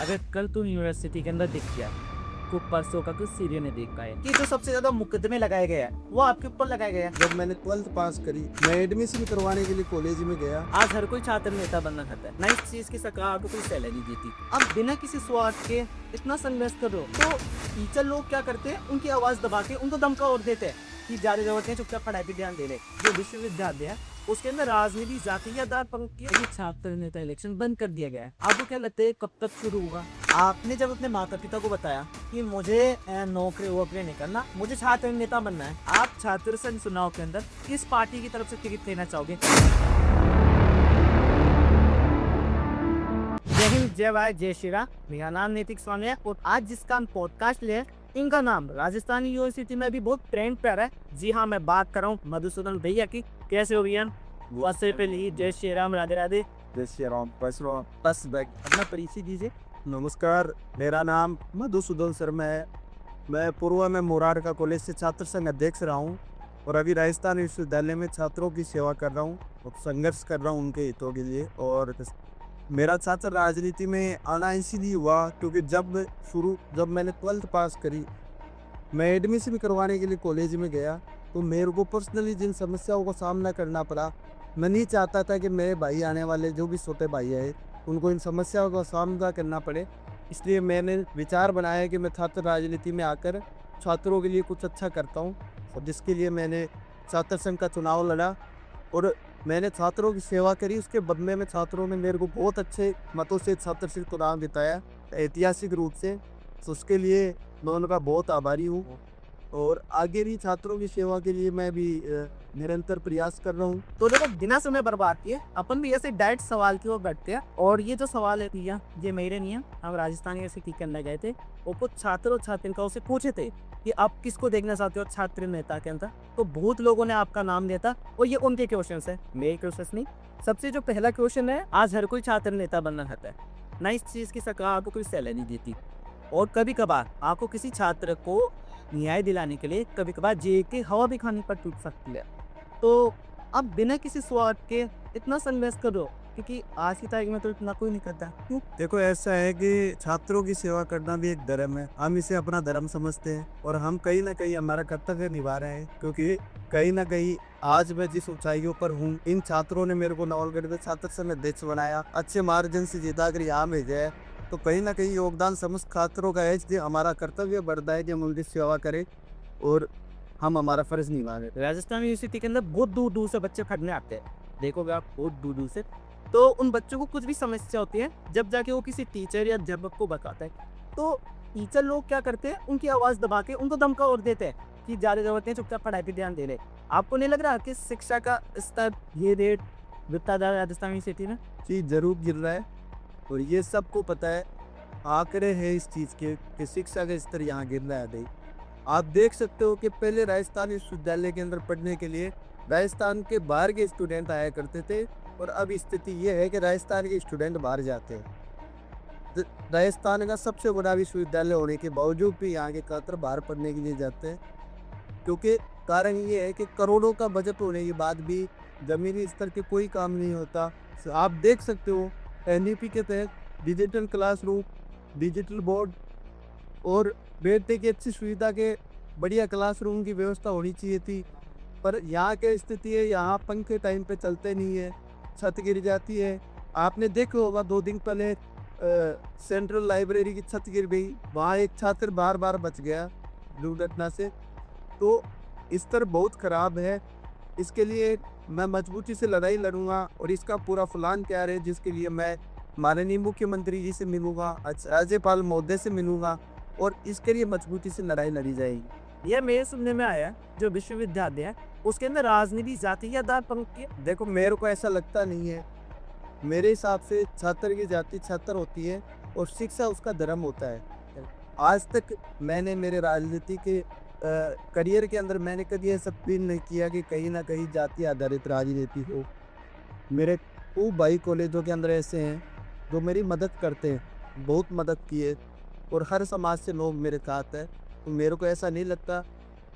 अगर कल तुम यूनिवर्सिटी के अंदर दिख गया तो परसों का कुछ सीरियल नहीं देख पाए कि जो सबसे ज्यादा मुकदमे लगाए गए हैं वो आपके ऊपर लगाए गए हैं। जब मैंने 12th पास करी, मैं एडमिशन करवाने के लिए कॉलेज में गया। आज हर कोई छात्र नेता बनना चाहता है, ना इस चीज की सरकार को कोई सैलरी देती। अब बिना किसी स्वार्थ के इतना संघर्ष कर रहे हो तो टीचर लोग क्या करते हैं, उनकी आवाज दबा के उनको धमका और देते हैं कि ज्यादा जरूरत है, चुपचाप पढ़ाई पे ध्यान दे रहे। जो विश्वविद्यालय है उसके अंदर राजनीति जाति के आधार पर छात्र नेता इलेक्शन बंद कर दिया गया है। आपको क्या लगता है कब तक शुरू होगा? आपने जब अपने माता पिता को बताया कि मुझे नौकरी वोकरी नहीं करना, मुझे छात्र नेता बनना है, आप छात्र संघ चुनाव के अंदर किस पार्टी की तरफ से टिकट लेना चाहोगे? जय हिंद, जय भारत, जय श्री राम। मेरा नाम नैतिक स्वामी है और आज जिसका हम पॉडकास्ट ले, इनका नाम राजस्थान यूनिवर्सिटी में भी बहुत ट्रेंड पे आ रहा है। जी हाँ, मैं बात कर रहा हूँ मधुसूदन भैया की। कैसे हो भैया? वैसे पहले जय श्री राम, राधे राधे। जय श्री राम। बस बैग अपना परिचय दीजिए। नमस्कार, मेरा नाम मधुसूदन शर्मा है। मैं पूर्व में मुरारका कॉलेज से छात्र संघ अध्यक्ष रहा हूँ और अभी राजस्थान विश्वविद्यालय में छात्रों की सेवा कर रहा हूँ और संघर्ष कर रहा हूँ उनके हितों के लिए। और मेरा छात्र राजनीति में आना इसीलिए हुआ क्योंकि जब मैंने 12th पास करी, मैं एडमिशन करवाने के लिए कॉलेज में गया तो मेरे को पर्सनली जिन समस्याओं का सामना करना पड़ा, मैं नहीं चाहता था कि मेरे भाई आने वाले जो भी छोटे भाई हैं उनको इन समस्याओं का सामना करना पड़े। इसलिए मैंने विचार बनाया कि मैं छात्र राजनीति में आकर छात्रों के लिए कुछ अच्छा करता हूँ और जिसके लिए मैंने छात्र संघ का चुनाव लड़ा और मैंने छात्रों की सेवा करी। उसके बदले में छात्रों ने मेरे को बहुत अच्छे मतों से छात्र संघ चुनाव जिताया ऐतिहासिक रूप से, तो उसके लिए मैं उनका बहुत आभारी हूँ और आगे भी छात्रों की सेवा के लिए मैं भी निरंतर प्रयास कर रहा हूँ। तो देखो, बिना समय बर्बाद किए अपन भी ऐसे डायरेक्ट सवाल की ओर बैठते हैं। और ये जो सवाल है भैया, ये मेरे नहीं है। हम राजस्थान यूनिवर्सिटी करने गए थे और कुछ छात्र और छात्रिकाओं से पूछे थे कि आप किसको देखना चाहते हो छात्र नेता के अंदर, तो बहुत लोगों ने आपका नाम दिया था और ये उनके क्वेश्चन है, मेरे क्वेश्चन नहीं। सबसे जो पहला क्वेश्चन है, आज हर कोई छात्र नेता बनना चाहता है, ना इस चीज की सरकार आपको कोई सैलरी देती। और कभी कभार आपको किसी छात्र को न्याय दिलाने के लिए कभी कभार जेल की हवा भी खाने पर टूट सकती है। तो अब बिना किसी स्वार्थ के इतना संघर्ष करो, क्योंकि आज की तारीख में तो इतना कोई नहीं करता। क्यों? देखो, ऐसा है कि छात्रों की सेवा करना भी एक धर्म है। हम इसे अपना धर्म समझते हैं और हम कहीं ना कहीं हमारा कर्तव्य निभा रहे हैं, क्योंकि कहीं ना कहीं आज मैं जिस ऊंचाइयों पर हूँ, इन छात्रों ने मेरे को नवलगढ़ में छात्र संघ अध्यक्ष बनाया, अच्छे मार्जिन से जीता कर यहाँ भेजा है। तो कहीं ना कहीं योगदान समस्त छात्रों का है, इसलिए हमारा कर्तव्य बढ़ता है कि हम उनकी सेवा करें और हम हमारा फर्ज निभा रहे। राजस्थान यूनिवर्सिटी के अंदर बहुत दूर दूर से बच्चे पढ़ने आते हैं, देखोगे आप, बहुत दूर दूर से। तो उन बच्चों को कुछ भी समस्या होती है, जब जाके वो किसी टीचर या अध्यापक को बताता है, तो टीचर लोग क्या करते हैं, उनकी आवाज़ दबा के उनको धमका और देते हैं कि ज़्यादा जरूरत है, चुपचाप पढ़ाई पे ध्यान दे रहे। आपको नहीं लग रहा कि शिक्षा का स्तर ये रेट गिरता जा रहा है राजस्थान यूनिवर्सिटी में? चीज़ जरूर गिर रहा है और ये सबको पता है। आंकड़े हैं इस चीज़ के कि शिक्षा का स्तर यहाँ गिर रहा है। नहीं, आप देख सकते हो कि पहले राजस्थान विश्वविद्यालय के अंदर पढ़ने के लिए राजस्थान के बाहर के स्टूडेंट आया करते थे और अब स्थिति ये है कि राजस्थान के स्टूडेंट बाहर जाते हैं। राजस्थान का सबसे बड़ा विश्वविद्यालय होने के बावजूद भी यहाँ के छात्र बाहर पढ़ने के लिए जाते हैं, क्योंकि कारण ये है कि करोड़ों का बजट होने के बाद भी ज़मीनी स्तर के कोई काम नहीं होता। आप देख सकते हो NEP के तहत डिजिटल क्लासरूम, डिजिटल बोर्ड और बैठने की अच्छी सुविधा के बढ़िया क्लासरूम की व्यवस्था होनी चाहिए थी, पर यहाँ की स्थिति है, यहाँ पंखे टाइम पे चलते नहीं है, छत गिर जाती है। आपने देखा होगा 2 दिन पहले सेंट्रल लाइब्रेरी की छत गिर गई, वहाँ एक छात्र बार बार बच गया दुर्घटना से। तो स्तर बहुत ख़राब है। इसके लिए मैं मजबूती से लड़ाई लड़ूंगा और इसका पूरा प्लान तैयार है, जिसके लिए मैं माननीय मुख्यमंत्री जी से मिलूंगा, राज्यपाल महोदय से मिलूंगा और इसके लिए मजबूती से लड़ाई लड़ी जाएगी। यह मेरे सुनने में आया जो विश्वविद्यालय है उसके अंदर राजनीति जाति के आधार पर होती है। देखो, मेरे को ऐसा लगता नहीं है। मेरे हिसाब से छात्र की जाति छात्र होती है और शिक्षा उसका धर्म होता है। आज तक मैंने मेरे राजनीति के करियर के अंदर मैंने कभी ऐसा फील नहीं किया कि कहीं ना कहीं जाति आधारित राजनीति हो। मेरे खूब भाई कॉलेजों के अंदर ऐसे हैं जो मेरी मदद करते हैं, बहुत मदद की है और हर समाज से लोग मेरे साथ हैं। तो मेरे को ऐसा नहीं लगता।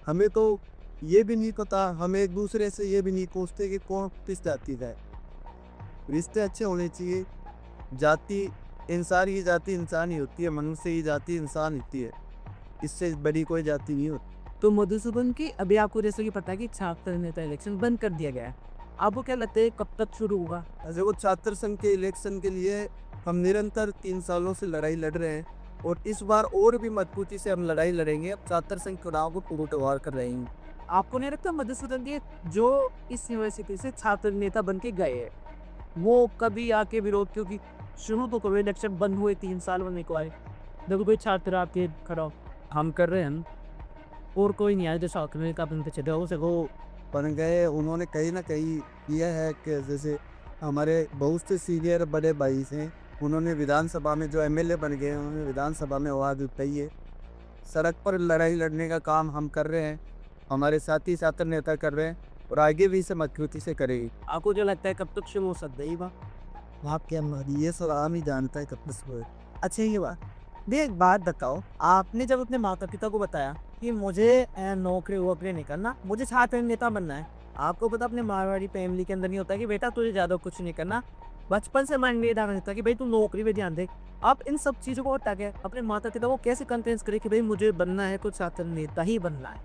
हमें तो ये भी नहीं पता, हम एक दूसरे से ये भी नहीं पूछते कि कौन किस जाति का है। रिश्ते अच्छे होने चाहिए। जाति इंसान की जाति इंसान ही होती है, मनुष्य की जाति इंसान होती है, इससे बड़ी कोई जाति नहीं होती। तो मधुसूदन की अभी आपको जैसे कि पता है कि छात्र नेता इलेक्शन बंद कर दिया गया है, आपको क्या लगता है कब तक शुरू होगा? देखो, छात्र संघ के इलेक्शन के लिए हम निरंतर 3 सालों से लड़ाई लड़ रहे हैं और इस बार और भी मजबूती से हम लड़ाई लड़ेंगे। अब छात्र संघ चुनाव को पुरस्कार कर रहे हैं। आपको नहीं लगता मधुसूदन जी जो इस यूनिवर्सिटी से छात्र नेता बन के गए हैं वो कभी आके विरोध, क्योंकि शुरू तो कभी इलेक्शन बंद हुए 3 साल होने को आए, देखो कोई छात्र आपके खड़ा हो, हम कर रहे हैं और कोई नहीं आया जो छात्र नेता बनते चले उसे वो बन गए। उन्होंने कहीं ना कहीं किया है कि जैसे हमारे बहुत से सीनियर बड़े भाई हैं, उन्होंने विधानसभा में जो एमएलए बन गए हैं, उन्होंने विधानसभा में आवाज़ उठाई है। सड़क पर लड़ाई लड़ने का काम हम कर रहे हैं, हमारे साथी छात्र नेता कर रहे हैं और आगे भी इसे मजबूती से करेंगे। आपको जो लगता है कब तक शुरू हो सकता है ये बात? आप क्या ये सब आम ही जानता है कब तक हुए। अच्छा ये बात देख, एक बात बताओ, आपने जब अपने माता पिता को बताया कि मुझे नौकरी वोकरी नहीं करना, मुझे छात्र नेता बनना है, आपको पता अपने मारवाड़ी फैमिली के अंदर नहीं होता कि बेटा तुझे ज़्यादा कुछ नहीं करना, बचपन से मन में डाल देता कि भाई तू नौकरी पे ध्यान दे। आप इन सब चीज़ों को हटा के अपने माता पिता को कैसे कन्विंस करे कि भाई मुझे बनना है, कुछ छात्र नेता ही बनना है?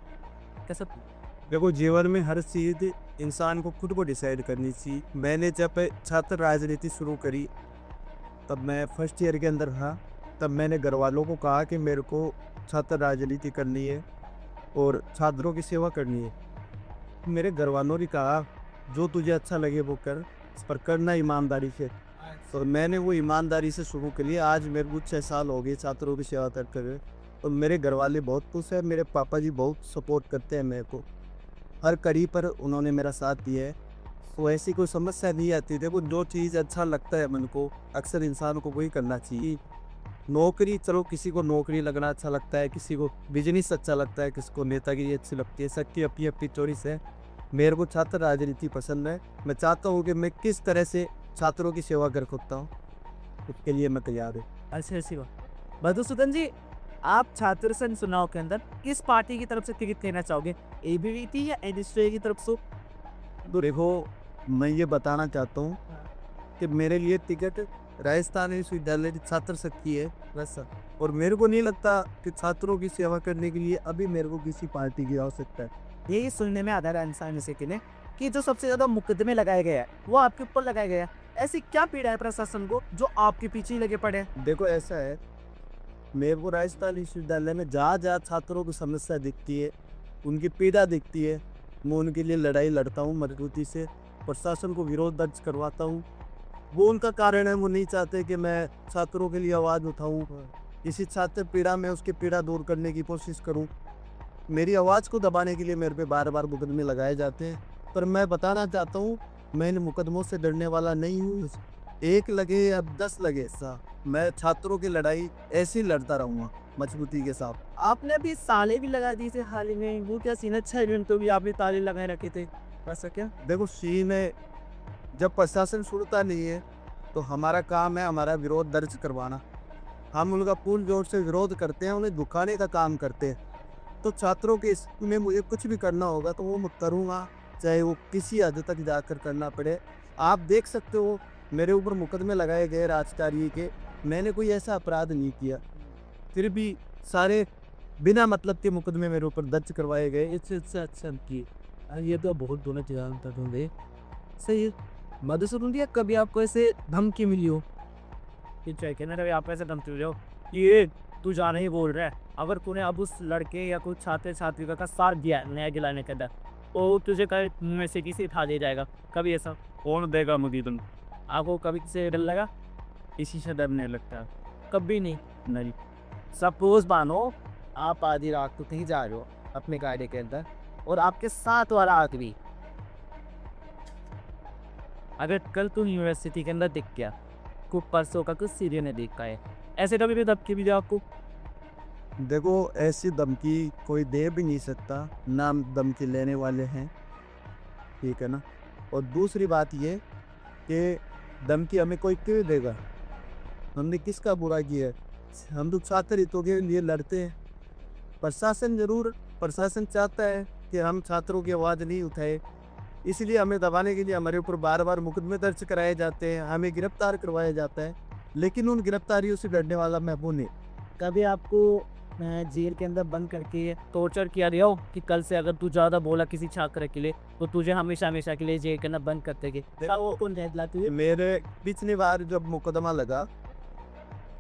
कैसे? देखो, जीवन में हर चीज़ इंसान को खुद को डिसाइड करनी चाहिए। मैंने जब छात्र राजनीति शुरू करी तब मैं फर्स्ट ईयर के अंदर था, तब मैंने घर वालों को कहा कि मेरे को छात्र राजनीति करनी है और छात्रों की सेवा करनी है। मेरे घर वालों ने कहा जो तुझे अच्छा लगे वो कर, पर करना ईमानदारी से। तो मैंने वो ईमानदारी से शुरू करी। आज मेरे को 6 साल हो गए छात्रों की सेवा करते हुए और मेरे घर वाले बहुत खुश हैं। मेरे पापा जी बहुत सपोर्ट करते हैं मेरे को, हर कड़ी पर उन्होंने मेरा साथ दिया है। तो ऐसी कोई समस्या नहीं आती। देखो, जो चीज़ अच्छा लगता है मन को, अक्सर इंसान को वही करना चाहिए। नौकरी, चलो किसी को नौकरी लगना अच्छा लगता है, किसी को बिजनेस अच्छा लगता है, किसी को नेतागिरी अच्छी लगती है, सबकी अपनी अपनी चॉइस है। मेरे को छात्र राजनीति पसंद है। मैं चाहता हूँ कि मैं किस तरह से छात्रों की सेवा कर सकता हूँ, उसके लिए मैं तैयार हूँ। ऐसी बात। मधुसूदन जी, आप छात्र संघ चुनाव के अंदर किस पार्टी की तरफ से टिकट लेना चाहोगे, एबीवीपी या एनएसयूआई की तरफ से? तो देखो, मैं ये बताना चाहता हूँ कि मेरे लिए टिकट राजस्थान विश्वविद्यालय छात्र संघ की है बस। और मेरे को नहीं लगता कि छात्रों की सेवा करने के लिए अभी मेरे को किसी पार्टी की आवश्यकता है। यही सुनने में आता है इंसान से कि जो सबसे ज़्यादा मुकदमे लगाए गए हैं वो आपके ऊपर लगाए गए हैं। ऐसी क्या पीड़ा है प्रशासन को जो आपके पीछे ही लगे पड़े हैं? देखो, ऐसा है, मेरे को राजस्थान विश्वविद्यालय में जहाँ जहाँ छात्रों की समस्या दिखती है, उनकी पीड़ा दिखती है, मैं उनके लिए लड़ाई लड़ता हूँ मजबूती से। प्रशासन को विरोध दर्ज करवाता हूँ। वो उनका कारण है, वो नहीं चाहते कि मैं छात्रों के लिए आवाज़ उठाऊँ, किसी छात्र पीड़ा में उसकी पीड़ा दूर करने की कोशिश करूँ। मेरी आवाज़ को दबाने के लिए मेरे पे बार बार मुकदमे लगाए जाते हैं, पर मैं बताना चाहता हूँ मैं इन मुकदमों से डरने वाला नहीं हूँ। 1 लगे या 10 लगे, मैं छात्रों की लड़ाई ऐसे ही लड़ता रहूँगा मजबूती के साथ। आपने अभी ताले भी लगा दिए थे हाल ही में, वो क्या सीन? अच्छा इवेंट तो भी आपने ताले लगाए रखे थे, ऐसा क्या? देखो, सीन है, जब प्रशासन सुनता नहीं है तो हमारा काम है हमारा विरोध दर्ज करवाना। हम उनका पूर्ण जोर से विरोध करते हैं, उन्हें दुखाने का काम करते हैं। तो छात्रों के इसमें मुझे कुछ भी करना होगा तो वो मैं करूँगा, चाहे वो किसी हद तक जाकर करना पड़े। आप देख सकते हो मेरे ऊपर मुकदमे लगाए गए राजकार्य के, मैंने कोई ऐसा अपराध नहीं किया, फिर भी सारे बिना मतलब के मुकदमे मेरे ऊपर दर्ज करवाए गए। अच्छा की ये तो बहुत दोनों चीज़ें सही है। मधुसूदन जी, कभी आपको ऐसे धमकी मिली हो कि चाहे कहना कभी आप ऐसे धमकी मिली हो ये तू जाने ही बोल रहा है, अगर तूने अब उस लड़के या कुछ छात्र छात्रिका का साथ दिया नया गिलाने के अंदर तो तुझे कहीं में से किसी उठा ले जाएगा, कभी ऐसा? कौन देगा मुझे तुम? आपको कभी से डर लगा? इसी से डर नहीं लगता। कभी नहीं? नहीं। सपोज मानो आप आधी रात को कहीं जा रहे हो अपने गाड़ी के अंदर और आपके साथ वाला आदमी अगर कल तुम यूनिवर्सिटी के अंदर दिख गया, कुछ परसों का कुछ सीरियल ने देखा है, ऐसे कभी भी धमकी भी आपको? देखो, ऐसी धमकी कोई दे भी नहीं सकता, ना धमकी लेने वाले हैं, ठीक है ना। और दूसरी बात ये कि धमकी हमें कोई क्यों देगा? हमने किसका बुरा किया है? हम तो छात्र हितों के लिए लड़ते हैं। प्रशासन चाहता है कि हम छात्रों की आवाज़ नहीं उठाए, इसलिए हमें दबाने के लिए हमारे ऊपर बार बार मुकदमे दर्ज कराए जाते हैं, हमें गिरफ्तार करवाया जाता है। लेकिन उन गिरफ्तारियों से डरने वाला मैं वो नहीं। कभी आपको जेल के अंदर बंद करके टॉर्चर किया गया हो कि कल से अगर तू ज़्यादा बोला किसी छात्र के लिए तो तुझे हमेशा हमेशा के लिए जेल के अंदर बंद कर देंगे? देखो, कौन कहलाती है? मेरे पिछली बार जब मुकदमा लगा,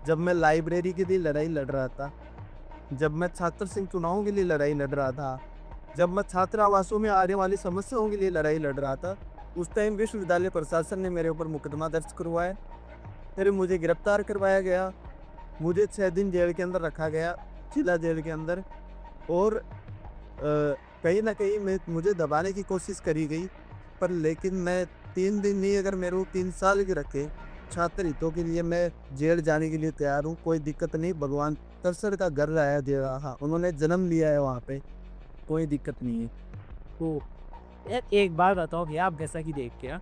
जब मैं लाइब्रेरी के लिए लड़ाई लड़ रहा था, जब मैं छात्र संघ चुनावों के लिए लड़ाई लड़ रहा था, जब मैं छात्र आवासों में आने वाली समस्याओं के लिए लड़ाई लड़ रहा था, उस टाइम विश्वविद्यालय प्रशासन ने मेरे ऊपर मुकदमा दर्ज करवाया, फिर मुझे गिरफ्तार करवाया गया, मुझे 6 दिन जेल के अंदर रखा गया, जिला जेल के अंदर। और कहीं ना कहीं मुझे दबाने की कोशिश करी गई, पर लेकिन मैं 3 दिन नहीं, अगर मेरे को 3 साल के रखे छात्र हितों के लिए मैं जेल जाने के लिए तैयार हूँ। कोई दिक्कत नहीं, भगवान तरसर का घर लाया दे रहा, उन्होंने जन्म लिया है वहाँ पे, कोई दिक्कत नहीं है। तो यार एक बात बताओ कि आप जैसा कि देख के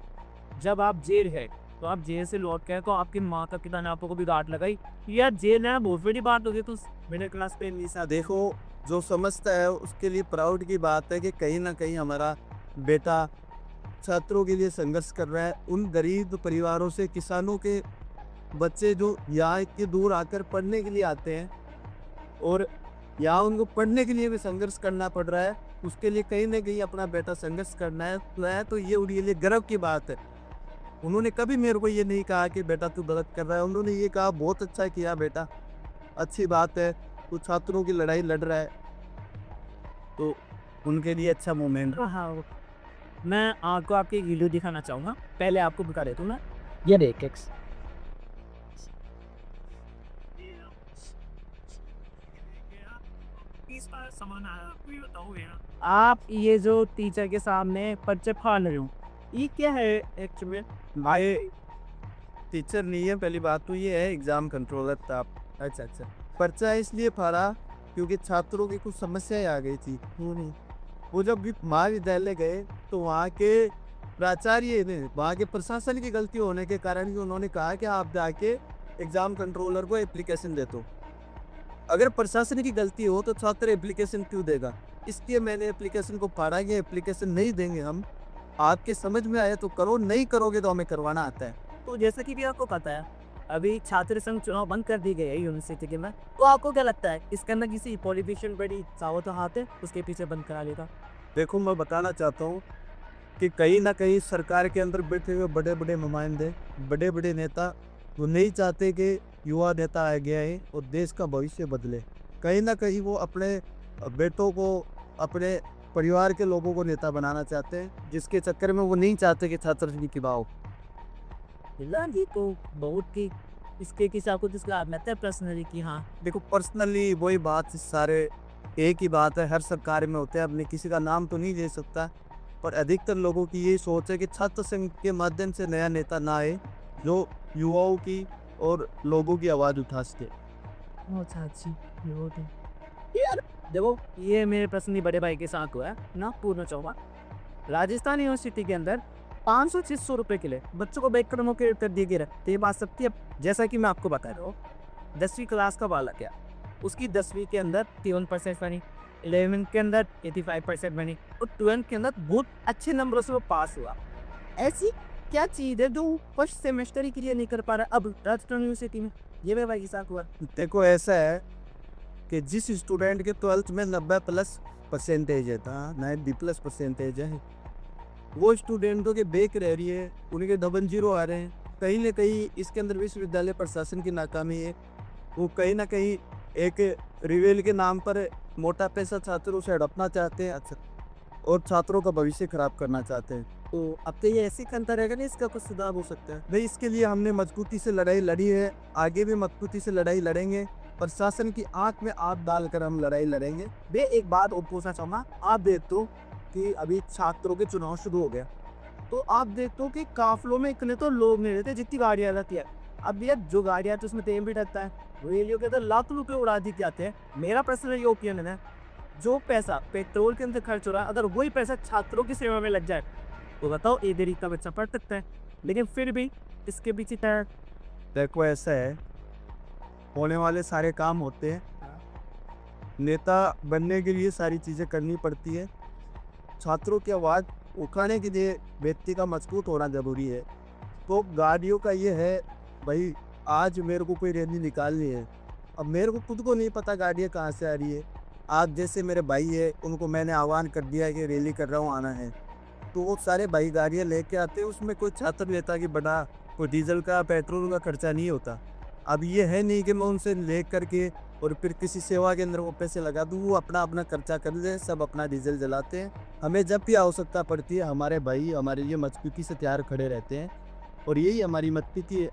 जब आप जेल है तो आप जेल से लौट के आए तो आपकी माँ का पिता ने आपको भी डांट लगाई? यार जेल है बहुत बड़ी बात होगी तो मिडिल क्लास पे ऐसा देखो, जो समझता है उसके लिए प्राउड की बात है कि कहीं ना कहीं हमारा बेटा छात्रों के लिए संघर्ष कर रहा है। उन गरीब परिवारों से, किसानों के बच्चे जो यहाँ इतनी दूर आकर पढ़ने के लिए आते हैं और यहाँ उनको पढ़ने के लिए भी संघर्ष करना पड़ रहा है, उसके लिए कहीं ना कहीं अपना बेटा संघर्ष करना है तो ये उनके लिए गर्व की बात है। उन्होंने कभी मेरे को ये नहीं कहा कि बेटा तू गलत कर रहा है, उन्होंने ये कहा बहुत अच्छा किया बेटा, अच्छी बात है, तू छात्रों की लड़ाई लड़ रहा है, तो उनके लिए अच्छा मोमेंट। हाँ, मैं आपको आपकी एक वीडियो दिखाना चाहूँगा, पहले आपको दिखा देता हूँ मैं। ये देख एक्स आप ये जो टीचर के सामने पर्चे फाड़ रहे हो, ये क्या है एक्चुअली? भाई टीचर नहीं है, पहली बात तो ये है, एग्जाम कंट्रोलर था आप। अच्छा, पर्चा इसलिए फाड़ा क्योंकि छात्रों की कुछ समस्याएं आ गई थी। वो जब भी महाविद्यालय गए तो वहाँ के प्राचार्य ने, वहाँ के प्रशासन की गलती होने के कारण ही उन्होंने कहा कि आप जाके एग्जाम कंट्रोलर को एप्लीकेशन दे दो। अगर प्रशासन की गलती हो तो छात्र एप्लीकेशन क्यों देगा? इसलिए मैंने एप्लीकेशन को फाड़ा कि एप्लीकेशन नहीं देंगे हम, आपके समझ में आया तो करो, नहीं करोगे तो हमें करवाना आता है। तो जैसा कि भी आपको पता है अभी छात्र संघ चुनाव बंद कर दी गई है यूनिवर्सिटी के में, तो आपको क्या लगता है इसके अंदर किसी पॉलिटिशियन बड़ी सावत हाथ है उसके पीछे बंद करा लेगा? देखो, मैं बताना चाहता हूँ कि कहीं ना कहीं सरकार के अंदर बैठे हुए बड़े बड़े नुमाइंदे, बड़े बड़े नेता, वो नहीं चाहते कि युवा नेता आ गया है और देश का भविष्य बदले। कहीं ना कहीं वो अपने बेटों को, अपने परिवार के लोगों को नेता बनाना चाहते हैं, जिसके चक्कर में वो नहीं चाहते कि छात्र की बात। ये तो बहुत ही इसके किसी आपको जिसका आत्महत्या पर्सनली की। हाँ देखो, पर्सनली वही बात, सारे एक ही बात है, हर सरकार में होते हैं। अपने किसी का नाम तो नहीं ले सकता, पर अधिकतर लोगों की यही सोच है कि छात्र संघ के माध्यम से नया नेता ना आए जो युवाओं की और लोगों की आवाज़ उठा सके। यार देखो, ये मेरे पर्सनली बड़े भाई के साथ हुआ है ना, पूर्ण चौबा राजस्थान यूनिवर्सिटी के अंदर 500-600 रुपए के लिए बच्चों को बैककर मौके कर दिए गए। तो ये बात सत्य है। जैसा कि मैं आपको बता रहा हूँ, 10वीं क्लास का बालक है, उसकी 10वीं के अंदर 53% बनी, 11वीं के अंदर 85% बनी और 12वीं के अंदर बहुत अच्छे नंबरों से वो पास हुआ। ऐसी क्या चीज़ है जो फर्स्ट सेमेस्टर ही क्लियर नहीं कर पा रहा अब राजस्थान यूनिवर्सिटी में? ये मेरे भाई के साथ हुआ। देखो, ऐसा है कि जिस स्टूडेंट के 12th में 90+ परसेंटेज है, 90+ परसेंटेज है, वो स्टूडेंटों के बेक रह रही है, उनके 00 आ रहे हैं। कहीं ना कहीं इसके अंदर विश्वविद्यालय प्रशासन की नाकामी है। वो कहीं ना कहीं एक रिवेल के नाम पर मोटा पैसा छात्रों से हड़पना चाहते हैं, अच्छा, और छात्रों का भविष्य खराब करना चाहते हैं। तो अब तो ये ऐसे करता रहेगा नहीं, इसका कुछ सुधार हो सकता है? नहीं, इसके लिए हमने मजबूती से लड़ाई लड़ी है, आगे भी मजबूती से लड़ाई लड़ेंगे। प्रशासन की आंख में आंख डालकर हम लड़ाई लड़ेंगे। मैं एक बात और पूछना चाहूँगा, आप देखते हो कि अभी छात्रों के चुनाव शुरू हो गया, तो आप देखते हो कि काफिलों में इतने तो लोग नहीं रहते जितनी गाड़ियाँ रहती है। अब भैया जो गाड़ियाँ तो उसमें तेल भी डलता है, रेलियों के अंदर लाखों रुपये उड़ा दी जाते हैं। मेरा पर्सनल ये ओपिनियन है, जो पैसा पेट्रोल के अंदर खर्च हो रहा है, अगर वही पैसा छात्रों की सेवा में लग जाए तो बताओ एक देरी का बच्चा पढ़ सकता है। लेकिन फिर भी इसके पीछे देखो, ऐसा है, होने वाले सारे काम होते हैं, नेता बनने के लिए सारी चीज़ें करनी पड़ती है। छात्रों की आवाज़ उठाने के लिए व्यक्ति का मजबूत होना ज़रूरी है। तो गाड़ियों का ये है भाई, आज मेरे को कोई रैली निकालनी है, अब मेरे को खुद को नहीं पता गाड़ियाँ कहाँ से आ रही है। आज जैसे मेरे भाई है, उनको मैंने आह्वान कर दिया है कि रैली कर रहा हूँ, आना है, तो वो सारे भाई गाड़ियाँ लेके आते हैं, उसमें कोई छात्र नेता की बड़ा कोई डीजल का पेट्रोल का खर्चा नहीं होता। अब ये है नहीं कि मैं उनसे ले करके और फिर किसी सेवा के अंदर वो पैसे लगा दूँ, वो अपना अपना खर्चा कर ले, सब अपना डीजल जलाते हैं। हमें जब भी आवश्यकता पड़ती है हमारे भाई हमारे लिए मजबूती से तैयार खड़े रहते हैं और यही हमारी मजबूती है।